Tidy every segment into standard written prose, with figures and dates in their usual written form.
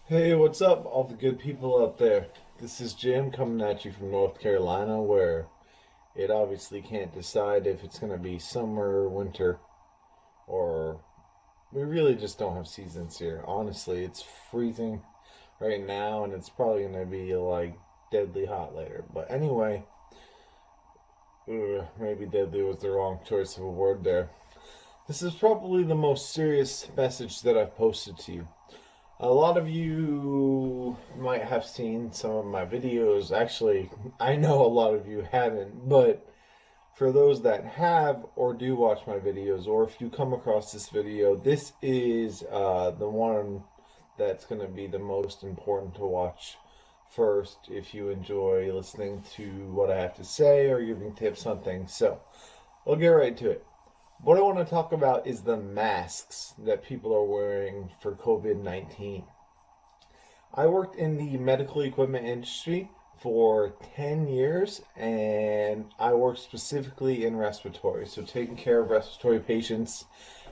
Hey, what's up, all the good people out there? This is Jim coming at you from North Carolina, where it obviously can't decide if it's going to be summer, winter, or we really just don't have seasons here. Honestly, it's freezing right now, and it's probably going to be like deadly hot later. But anyway, maybe deadly was the wrong choice of a word there. This is probably the most serious message that I've posted to you. A lot of you might have seen some of my videos. Actually, I know a lot of you haven't, but for those that have or do watch my videos, or if you come across this video, this is the one that's going to be the most important to watch first if you enjoy listening to what I have to say or giving tips on things. So, we'll get right to it. What I want to talk about is the masks that people are wearing for COVID-19. I worked in the medical equipment industry for 10 years and I worked specifically in respiratory, so taking care of respiratory patients.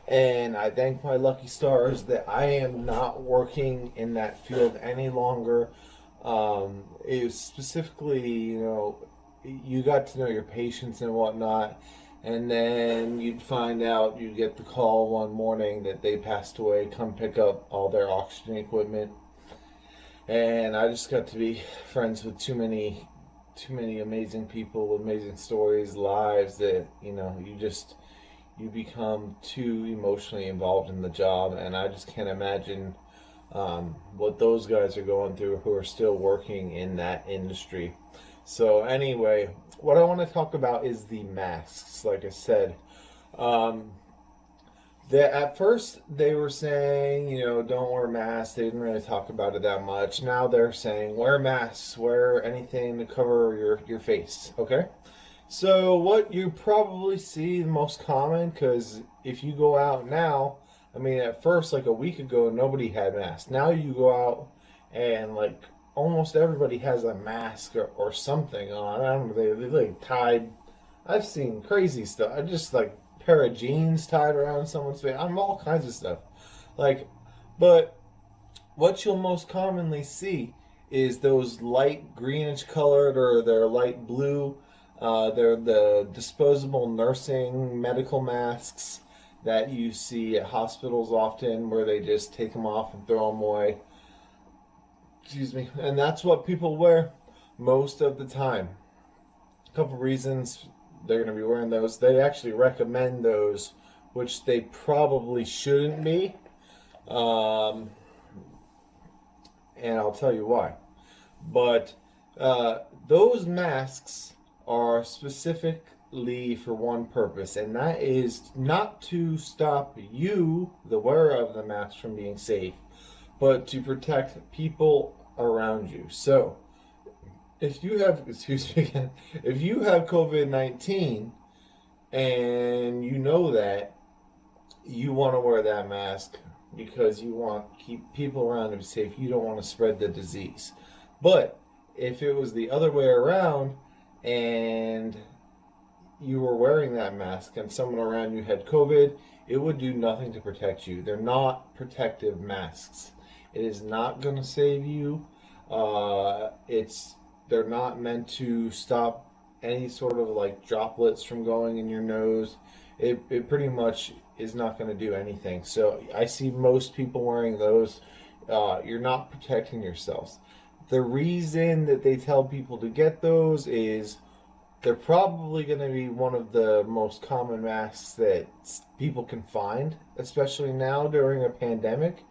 And I thank my lucky stars that I am not working in that field any longer. It was specifically, you got to know your patients and whatnot, and then you'd find out, you'd get the call one morning that they passed away, come pick up all their oxygen equipment. And I just got to be friends with too many amazing people with amazing stories, lives that, you become too emotionally involved in the job. And I just can't imagine what those guys are going through who are still working in that industry. So anyway, what I want to talk about is the masks. Like I said, um, at first they were saying, don't wear masks. They didn't really talk about it that much. Now they're saying wear masks, wear anything to cover your face. Okay. So what you probably see the most common, because if you go out now, I mean, at first, like a week ago, nobody had masks. Now you go out and like almost everybody has a mask or something on. I don't know. They like tied. I've seen crazy stuff. I just like pair of jeans tied around someone's face. I'm all kinds of stuff. Like, but what you'll most commonly see is those light greenish colored or they're light blue. They're the disposable nursing medical masks that you see at hospitals often, where they just take them off and throw them away. Excuse me. And that's what people wear most of the time. A couple reasons they're going to be wearing those. They actually recommend those, which they probably shouldn't be. Um, and I'll tell you why. But those masks are specifically for one purpose, and that is not to stop you, the wearer of the mask, from being safe, but to protect people around you. So, if you have, excuse me again, if you have COVID-19 and you know that, you want to wear that mask because you want to keep people around you safe. You don't want to spread the disease. But if it was the other way around and you were wearing that mask and someone around you had COVID, it would do nothing to protect you. They're not protective masks. It is not going to save you. It's They're not meant to stop any sort of like droplets from going in your nose. It pretty much is not going to do anything. So I see most people wearing those. You're not protecting yourselves. The reason that they tell people to get those is they're probably going to be one of the most common masks that people can find, especially now during a pandemic,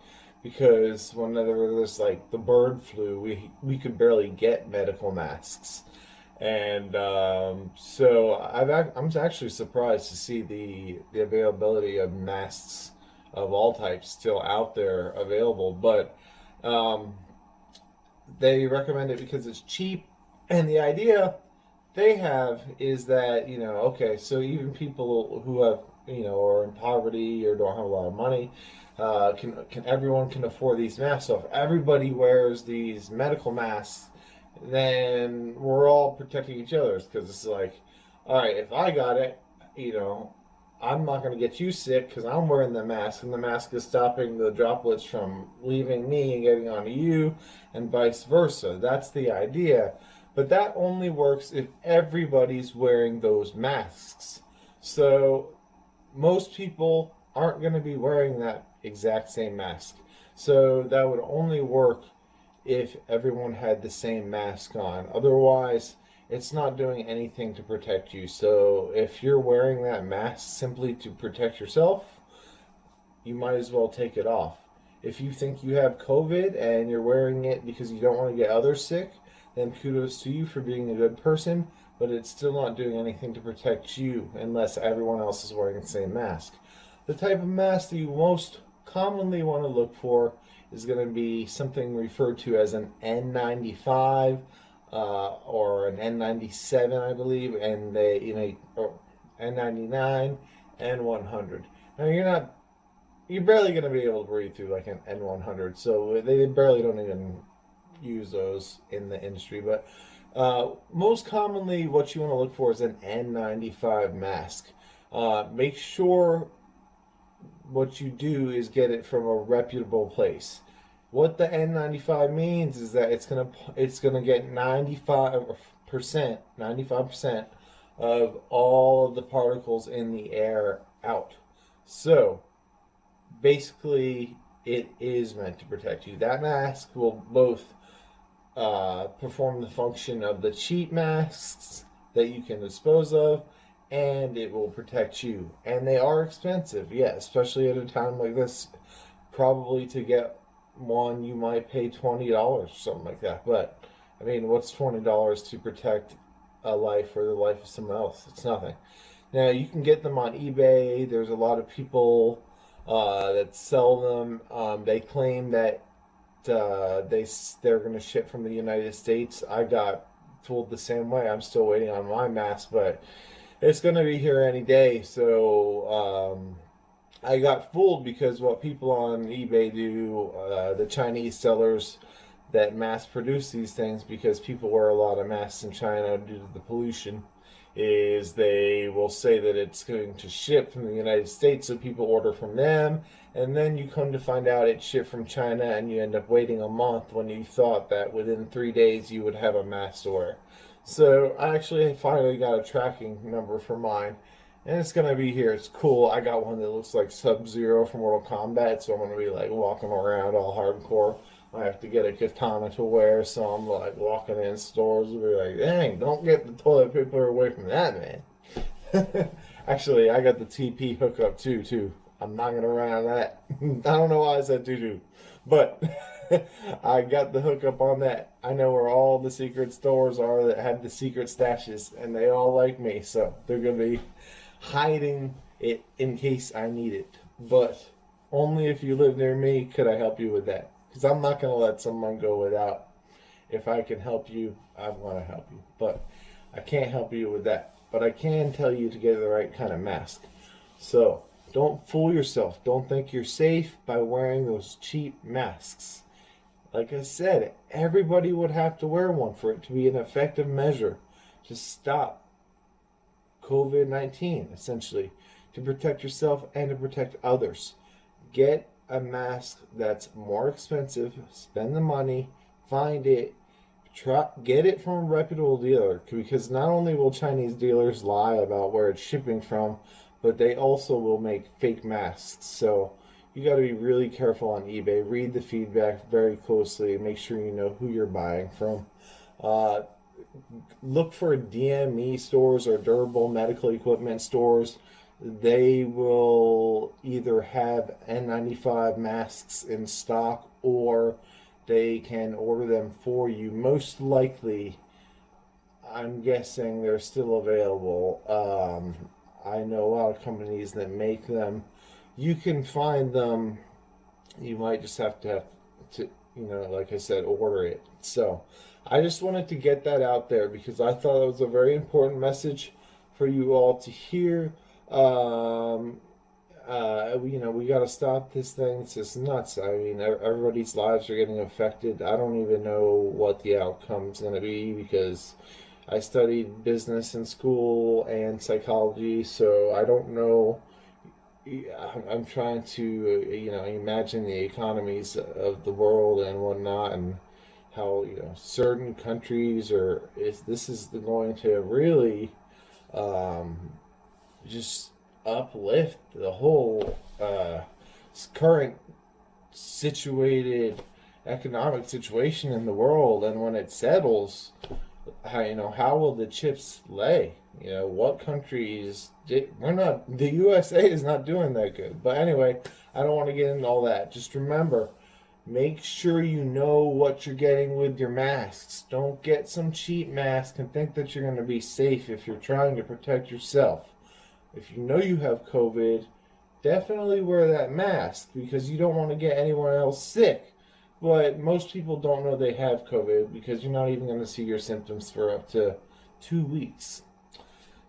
because whenever there's like the bird flu, we could barely get medical masks. And I'm actually surprised to see the availability of masks of all types still out there available. But um, they recommend it because it's cheap, and the idea they have is that, okay, so even people who have, are in poverty or don't have a lot of money, can everyone can afford these masks. So if everybody wears these medical masks, then we're all protecting each other, because it's like, all right, if I got it, you know, I'm not going to get you sick because I'm wearing the mask, and the mask is stopping the droplets from leaving me and getting onto you, and vice versa. That's the idea. But that only works if everybody's wearing those masks. So most people aren't going to be wearing that exact same mask. So that would only work if everyone had the same mask on. Otherwise, it's not doing anything to protect you. So if you're wearing that mask simply to protect yourself, you might as well take it off. If you think you have COVID and you're wearing it because you don't want to get others sick, then kudos to you for being a good person, but it's still not doing anything to protect you unless everyone else is wearing the same mask. The type of mask that you most commonly want to look for is going to be something referred to as an N95 or an N97, I believe, and or N99, N100. Now you're barely going to be able to breathe through like an N100, so they barely don't even use those in the industry. But most commonly, what you want to look for is an N95 mask. Make sure what you do is get it from a reputable place. What the N95 means is that it's gonna get 95% of all of the particles in the air out. So basically, it is meant to protect you. That mask will both perform the function of the cheap masks that you can dispose of, and it will protect you. And they are expensive, yeah, especially at a time like this. Probably to get one, you might pay $20, something like that. But I mean, what's $20 to protect a life or the life of someone else? It's nothing. Now you can get them on eBay. There's a lot of people that sell them. They claim that they're going to ship from the United States. I got fooled the same way. I'm still waiting on my mask, but it's going to be here any day. So I got fooled because what people on eBay do, the Chinese sellers that mass produce these things, because people wear a lot of masks in China due to the pollution, is they will say that it's going to ship from the United States, so people order from them, and then you come to find out it's shipped from China, and you end up waiting a month when you thought that within 3 days you would have a mask to wear. So I actually finally got a tracking number for mine, and it's gonna be here. It's cool. I got one that looks like Sub-Zero from Mortal Kombat, so I'm gonna be like walking around all hardcore. I have to get a katana to wear, so I'm like walking in stores and be like, dang, don't get the toilet paper away from that, man. Actually, I got the TP hookup too. I'm not gonna run out of that. I don't know why I said too, but I got the hookup on that. I know where all the secret stores are that have the secret stashes, and they all like me, so they're gonna be hiding it in case I need it. But only if you live near me could I help you with that. Because I'm not going to let someone go without. If I can help you, I want to help you. But I can't help you with that. But I can tell you to get the right kind of mask. So don't fool yourself. Don't think you're safe by wearing those cheap masks. Like I said, everybody would have to wear one for it to be an effective measure to stop COVID-19, essentially, to protect yourself and to protect others. Get a mask that's more expensive, spend the money, find it, get it from a reputable dealer, because not only will Chinese dealers lie about where it's shipping from, but they also will make fake masks. So you got to be really careful on eBay. Read the feedback very closely. Make sure you know who you're buying from. Look for DME stores or durable medical equipment stores. They will either have N95 masks in stock, or they can order them for you. Most likely, I'm guessing they're still available. I know a lot of companies that make them. You can find them. You might just have to like I said, order it. So I just wanted to get that out there because I thought it was a very important message for you all to hear. We got to stop this thing. It's just nuts. I mean, everybody's lives are getting affected. I don't even know what the outcome's going to be because I studied business in school and psychology, so I don't know I'm trying to, imagine the economies of the world and whatnot, and how certain countries this is going to really um, just uplift the whole current situated economic situation in the world. And when it settles, how will the chips lay? What countries we're not, the USA is not doing that good. But anyway, I don't want to get into all that. Just remember, make sure you know what you're getting with your masks. Don't get some cheap mask and think that you're going to be safe if you're trying to protect yourself. If you know you have COVID, definitely wear that mask because you don't want to get anyone else sick. But most people don't know they have COVID because you're not even going to see your symptoms for up to 2 weeks.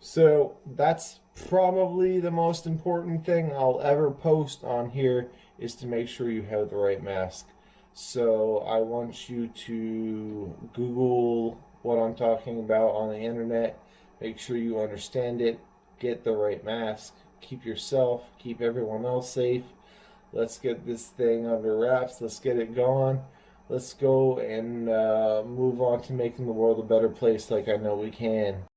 So that's probably the most important thing I'll ever post on here, is to make sure you have the right mask. So I want you to Google what I'm talking about on the internet. Make sure you understand it. Get the right mask. Keep yourself, keep everyone else safe. Let's get this thing under wraps. Let's get it going. Let's go and move on to making the world a better place like I know we can.